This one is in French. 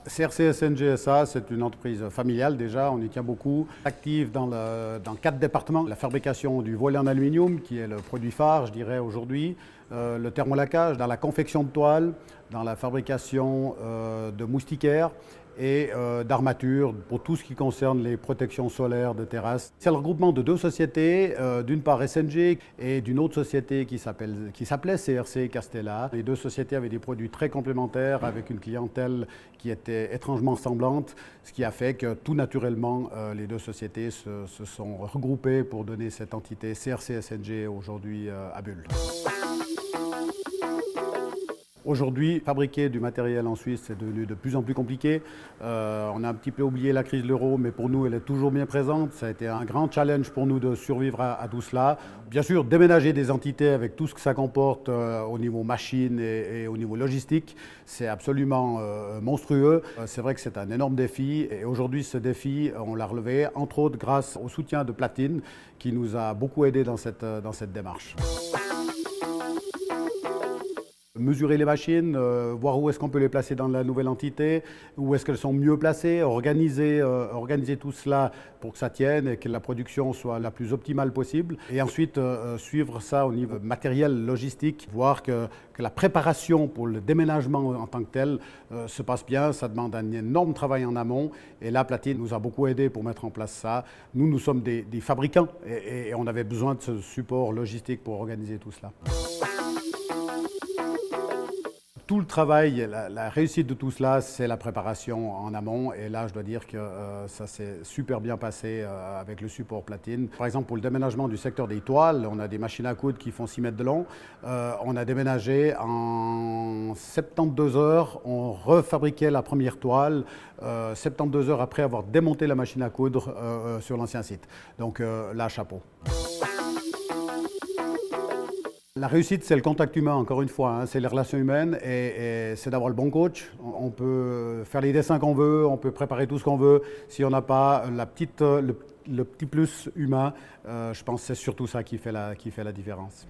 CRC SNG SA, c'est une entreprise familiale déjà, on y tient beaucoup. Active dans 4 départements. La fabrication du voile en aluminium, qui est le produit phare, je dirais, aujourd'hui. Le thermolacage, dans la confection de toiles, dans la fabrication de moustiquaires et d'armatures pour tout ce qui concerne les protections solaires de terrasses. C'est le regroupement de 2 sociétés, d'une part SNG et d'une autre société qui s'appelait CRC Castella. Les 2 sociétés avaient des produits très complémentaires avec une clientèle qui était étrangement semblante, ce qui a fait que tout naturellement les 2 sociétés se sont regroupées pour donner cette entité CRC SNG aujourd'hui à Bulle. Aujourd'hui, fabriquer du matériel en Suisse, c'est devenu de plus en plus compliqué. On a un petit peu oublié la crise de l'euro, mais pour nous, elle est toujours bien présente. Ça a été un grand challenge pour nous de survivre à tout cela. Bien sûr, déménager des entités avec tout ce que ça comporte au niveau machine et au niveau logistique, c'est absolument monstrueux. C'est vrai que c'est un énorme défi. Et aujourd'hui, ce défi, on l'a relevé, entre autres grâce au soutien de Platine, qui nous a beaucoup aidé dans cette démarche. Mesurer les machines, voir où est-ce qu'on peut les placer dans la nouvelle entité, où est-ce qu'elles sont mieux placées, organiser tout cela pour que ça tienne et que la production soit la plus optimale possible. Et ensuite, suivre ça au niveau matériel, logistique, voir que la préparation pour le déménagement en tant que tel se passe bien. Ça demande un énorme travail en amont. Et là, Platine nous a beaucoup aidé pour mettre en place ça. Nous sommes des fabricants et on avait besoin de ce support logistique pour organiser tout cela. Tout le travail, la réussite de tout cela, c'est la préparation en amont. Et là, je dois dire que ça s'est super bien passé avec le support Platine. Par exemple, pour le déménagement du secteur des toiles, on a des machines à coudre qui font 6 mètres de long. On a déménagé en 72 heures. On refabriquait la première toile 72 heures après avoir démonté la machine à coudre sur l'ancien site. Donc là, chapeau. La réussite, c'est le contact humain, encore une fois, hein, c'est les relations humaines et c'est d'avoir le bon coach. On peut faire les dessins qu'on veut, on peut préparer tout ce qu'on veut. Si on n'a pas le petit plus humain, je pense que c'est surtout ça qui fait la différence.